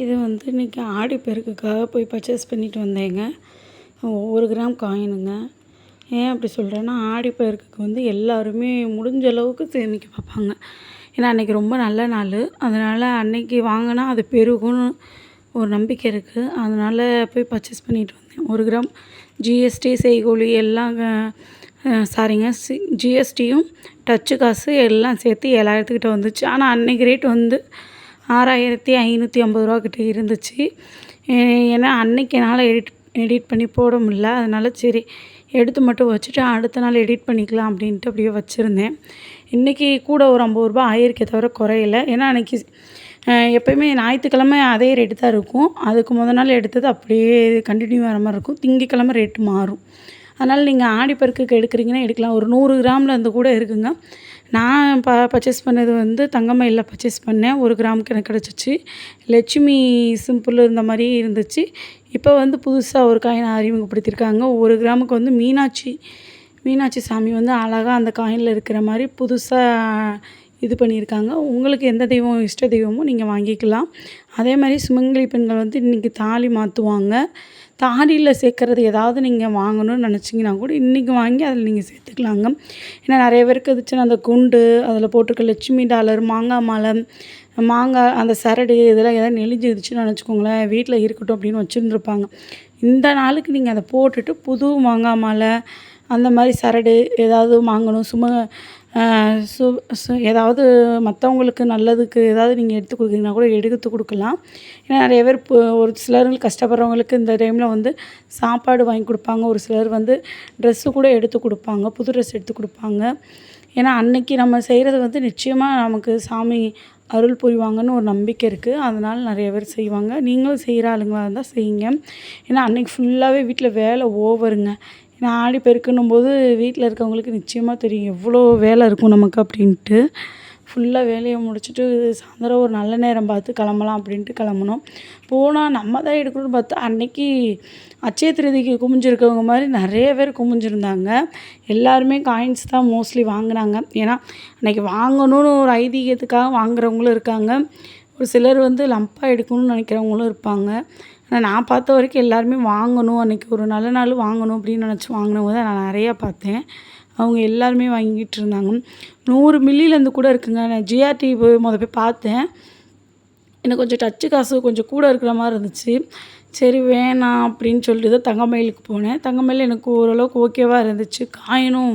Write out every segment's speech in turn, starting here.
இது வந்து இன்றைக்கி ஆடிப்பெருக்குக்காக போய் பர்ச்சேஸ் பண்ணிட்டு வந்தேங்க. 1 கிராம் காயினுங்க. ஏன் அப்படி சொல்கிறேன்னா, ஆடிப்பெருக்குக்கு வந்து எல்லாருமே முடிஞ்ச அளவுக்கு சேமிக்க பார்ப்பாங்க. ஏன்னா அன்றைக்கி ரொம்ப நல்ல நாள். அதனால் அன்னைக்கு வாங்கினா அது பெருகும்னு ஒரு நம்பிக்கை இருக்குது. அதனால் போய் பர்ச்சேஸ் பண்ணிட்டு வந்தேன். 1 கிராம் ஜிஎஸ்டி செய்கூலி எல்லாம் சாரிங்க ஜிஎஸ்டியும் டச்சு காசு எல்லாம் சேர்த்து 7,000 கிட்ட வந்துச்சு. ஆனால் அன்றைக்கி ரேட் வந்து 6,550 கிட்ட இருந்துச்சு. ஏன்னா அன்றைக்கி என்னால் எடிட் பண்ணி போட முடியல. அதனால் சரி எடுத்து மட்டும் வச்சுட்டு அடுத்த நாள் எடிட் பண்ணிக்கலாம் அப்படின்ட்டு அப்படியே வச்சுருந்தேன். இன்றைக்கி கூட ஒரு 50 ரூபா ஆயிருக்கே தவிர குறையல. ஏன்னா அன்றைக்கி எப்போயுமே ஞாயிற்றுக்கிழமை அதே ரேட்டு தான் இருக்கும். அதுக்கு நாள் எடுத்தது அப்படியே கண்டினியூ ஆகிற மாதிரி இருக்கும். திங்கக்கிழமை ரேட்டு மாறும். அதனால் நீங்கள் ஆடிப்பெருக்குக்கு எடுக்கிறீங்கன்னா எடுக்கலாம். ஒரு 100 கிராமில் அந்த கூட இருக்குங்க. நான் பர்ச்சேஸ் பண்ணது வந்து தங்கமயிலில் பர்ச்சேஸ் பண்ணேன். 1 கிராமுக்கு எனக்கு கிடச்சிச்சு. லட்சுமி சிம்பிள் இருந்த மாதிரி இருந்துச்சு. இப்போ வந்து புதுசாக ஒரு காயின் அறிமுகப்படுத்தியிருக்காங்க. 1 கிராமுக்கு வந்து மீனாட்சி சாமி வந்து அழகாக அந்த காயினில் இருக்கிற மாதிரி புதுசாக இது பண்ணியிருக்காங்க. உங்களுக்கு எந்த தெய்வம் இஷ்ட தெய்வமோ நீங்கள் வாங்கிக்கலாம். அதே மாதிரி சுமங்கலி பெண்கள் வந்து இன்றைக்கி தாலி மாற்றுவாங்க. தாலியில் சேர்க்குறது ஏதாவது நீங்கள் வாங்கணும்னு நினச்சிங்கன்னா கூட இன்றைக்கி வாங்கி அதில் நீங்கள் சேர்த்துக்கலாங்க. ஏன்னா நிறைய பேருக்கு இருந்துச்சுன்னா அந்த குண்டு அதில் போட்டிருக்க லட்சுமி டாலர், மாங்காய் மாலை, மாங்காய் அந்த சரடு இதெல்லாம் எதாவது நெளிஞ்சிருச்சுன்னு நினச்சிக்கோங்களேன், வீட்டில் இருக்கட்டும் அப்படின்னு வச்சுருந்துருப்பாங்க. இந்த நாளுக்கு நீங்கள் அதை போட்டுட்டு புது மாங்காய் மாலை அந்த மாதிரி சரடு ஏதாவது வாங்கணும். ஏதாவது மற்றவங்களுக்கு நல்லதுக்கு ஏதாவது நீங்கள் எடுத்து கொடுக்குறீங்கன்னா கூட எடுத்து கொடுக்கலாம். ஏன்னா நிறைய பேர் ஒரு சிலருக்கு கஷ்டப்படுறவங்களுக்கு இந்த டைமில் வந்து சாப்பாடு வாங்கி கொடுப்பாங்க. ஒரு சிலர் வந்து ட்ரெஸ்ஸு கூட எடுத்து கொடுப்பாங்க. புது ட்ரெஸ் எடுத்து கொடுப்பாங்க. ஏன்னா அன்றைக்கி நம்ம செய்கிறது வந்து நிச்சயமாக நமக்கு சாமி அருள் புரிவாங்கன்னு ஒரு நம்பிக்கை இருக்குது. அதனால் நிறைய பேர் செய்வாங்க. நீங்களும் செய்கிற ஆளுங்களாக இருந்தால் செய்யுங்க. ஏன்னா அன்றைக்கி ஃபுல்லாகவே வீட்டில் வேலை ஓவருங்க. ஏன்னா ஆடிப்பெருக்குன்னும் போது வீட்டில் இருக்கவங்களுக்கு நிச்சயமாக தெரியும் எவ்வளோ வேலை இருக்கும் நமக்கு அப்படின்ட்டு. ஃபுல்லாக வேலையை முடிச்சுட்டு சாயந்தரம் ஒரு நல்ல நேரம் பார்த்து கிளம்பலாம் அப்படின்ட்டு கிளம்புனோம். போனால் நம்ம தான் எடுக்கணும்னு பார்த்தா அன்றைக்கி அட்சய திருதிக்கு குமிஞ்சிருக்கவங்க மாதிரி நிறைய பேர் குமிஞ்சிருந்தாங்க. எல்லாருமே காயின்ஸ் தான் மோஸ்ட்லி வாங்கினாங்க. ஏன்னா அன்றைக்கி வாங்கணும்னு ஒரு ஐதீகத்துக்காக வாங்குறவங்களும் இருக்காங்க. ஒரு சிலர் வந்து லம்பாக எடுக்கணும்னு நினைக்கிறவங்களும் இருப்பாங்க. ஆனால் நான் பார்த்த வரைக்கும் எல்லாருமே வாங்கணும், அன்றைக்கி ஒரு நல்ல நாள் வாங்கணும் அப்படின்னு நினச்சி வாங்கினவங்க தான் நான் நிறையா பார்த்தேன். அவங்க எல்லாருமே வாங்கிட்டு இருந்தாங்க. 100 மில்லிலேருந்து கூட இருக்குங்க. நான் ஜிஆர்டி போய் பார்த்தேன். எனக்கு கொஞ்சம் டச்சு காசு கொஞ்சம் கூட இருக்கிற மாதிரி இருந்துச்சு. சரி வேணாம் அப்படின்னு சொல்லிட்டு தான் தங்கமயிலுக்கு போனேன். தங்கமயில் எனக்கு ஓரளவுக்கு ஓகேவாக இருந்துச்சு. காயினும்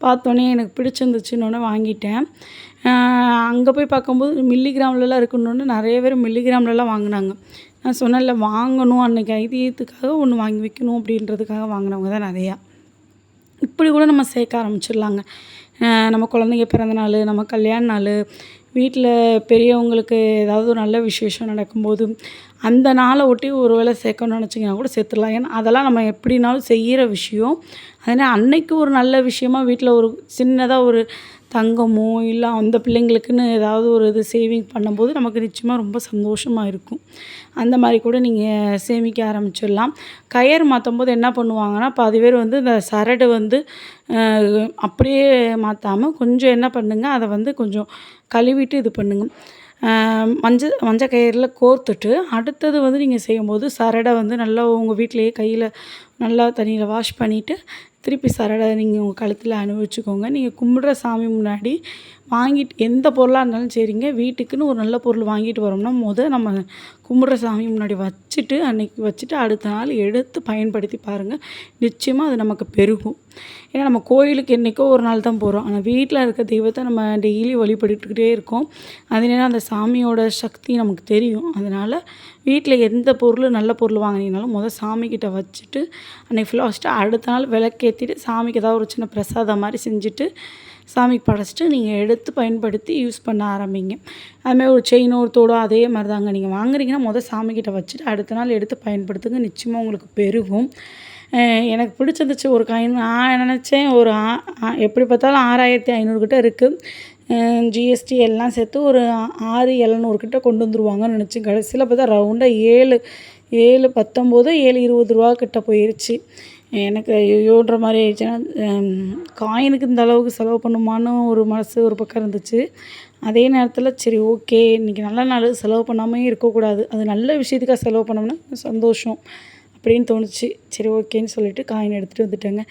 பார்த்தோன்னே எனக்கு பிடிச்சிருந்துச்சுன்னொன்னே வாங்கிட்டேன். அங்கே போய் பார்க்கும்போது மில்லிகிராம்லலாம் இருக்குன்னொன்னே நிறைய பேர் மில்லிகிராம்லலாம் வாங்கினாங்க. நான் சொன்னேன்ல வாங்கணும் அன்றைக்கி ஐதீகத்துக்காக ஒன்று வாங்கி வைக்கணும் அப்படின்றதுக்காக வாங்கினவங்க தான் நிறையா. இப்படி கூட நம்ம சேர்க்க ஆரம்பிச்சிடலாங்க. நம்ம குழந்தைங்க பிறந்த நாள், நம்ம கல்யாண நாள், வீட்டில் பெரியவங்களுக்கு ஏதாவது ஒரு நல்ல விசேஷம் நடக்கும்போது அந்த நாளை ஒட்டி ஒரு வேளை சேர்க்கணும்னு நினச்சிங்கன்னா கூட சேர்த்துடலாம். ஏன்னா அதெல்லாம் நம்ம எப்படினாலும் செய்கிற விஷயம். அதனால் அன்னைக்கு ஒரு நல்ல விஷயமா வீட்டில் ஒரு சின்னதாக ஒரு தங்கமோ இல்லை அந்த பிள்ளைங்களுக்குன்னு ஏதாவது ஒரு இது சேவிங் பண்ணும்போது நமக்கு நிச்சயமாக ரொம்ப சந்தோஷமாக இருக்கும். அந்த மாதிரி கூட நீங்கள் சேமிக்க ஆரம்பிச்சிடலாம். கயிறு மாற்றும்போது என்ன பண்ணுவாங்கன்னா, பாதி பேர் வந்து இந்த சரடு வந்து அப்படியே மாற்றாமல் கொஞ்சம் என்ன பண்ணுங்க, அதை வந்து கொஞ்சம் கழுவிட்டு இது பண்ணுங்க. மஞ்சள் கயிறில் கோர்த்துட்டு அடுத்தது வந்து நீங்கள் செய்யும்போது சரடை வந்து நல்லா உங்கள் வீட்டிலேயே கையில் நல்லா தண்ணியில் வாஷ் பண்ணிவிட்டு திருப்பி சரடை நீங்கள் உங்கள் கழுத்தில் அணிவிச்சுக்கோங்க. நீங்கள் கும்பிட்ற சாமி முன்னாடி வாங்கிட்டு எந்த பொருளாக இருந்தாலும் சரிங்க, வீட்டுக்குன்னு ஒரு நல்ல பொருள் வாங்கிட்டு வரோம்னா நம்ம கும்பிட்ற சாமி முன்னாடி வச்சுட்டு அன்றைக்கி வச்சுட்டு அடுத்த நாள் எடுத்து பயன்படுத்தி பாருங்கள். நிச்சயமாக அது நமக்கு பெருகும். ஏன்னா நம்ம கோயிலுக்கு என்றைக்கோ ஒரு நாள் தான் போகிறோம். ஆனால் வீட்டில் இருக்க தெய்வத்தை நம்ம டெய்லி வழிபட்டுக்கிட்டே இருக்கோம். அதனால அந்த சாமியோட சக்தி நமக்கு தெரியும். அதனால் வீட்டில் எந்த பொருள் நல்ல பொருள் வாங்கினீங்கனாலும் சாமிக்கிட்ட வச்சுட்டு அன்றைக்கி ஃபுல்லாக வச்சுட்டு அடுத்த நாள் விளக்கேற்றிட்டு சாமிக்கு ஏதாவது ஒரு சின்ன பிரசாதம் மாதிரி செஞ்சுட்டு சாமிக்கு படைச்சிட்டு நீங்கள் எடுத்து பயன்படுத்தி யூஸ் பண்ண ஆரம்பிங்க. அதுமாதிரி ஒரு செயினோ ஒரு தோடோ அதே மாதிரி தாங்க. நீங்கள் வாங்குறீங்கன்னா சாமிக்கிட்ட வச்சுட்டு அடுத்த நாள் எடுத்து பயன்படுத்துங்க. நிச்சயமாக உங்களுக்கு பெருகும். எனக்கு பிடிச்சிருந்துச்சு ஒரு காயின். நான் நினச்சேன் ஒரு எப்படி பார்த்தாலும் 6,500 கிட்ட இருக்குது. ஜிஎஸ்டி எல்லாம் சேர்த்து ஒரு 6,700 கிட்ட கொண்டு வந்துருவாங்கன்னு நினச்சேன். கடைசியில் பார்த்தா ரவுண்டாக 7,19 7,20 கிட்ட போயிடுச்சு. எனக்கு ஐயோன்ற மாதிரி ஆயிடுச்சுன்னா காயினுக்கு இந்த அளவுக்கு செலவு பண்ணுமான்னு ஒரு மனசு ஒரு பக்கம் இருந்துச்சு. அதே நேரத்தில் சரி ஓகே இன்றைக்கி நல்ல நாள் செலவு பண்ணாமையும் இருக்கக்கூடாது. அது நல்ல விஷயத்துக்காக செலவு பண்ணோம்னா சந்தோஷம் அப்படின்னு தோணுச்சு. சரி ஓகேன்னு சொல்லிட்டு காயின் எடுத்துகிட்டு வந்துட்டேங்க.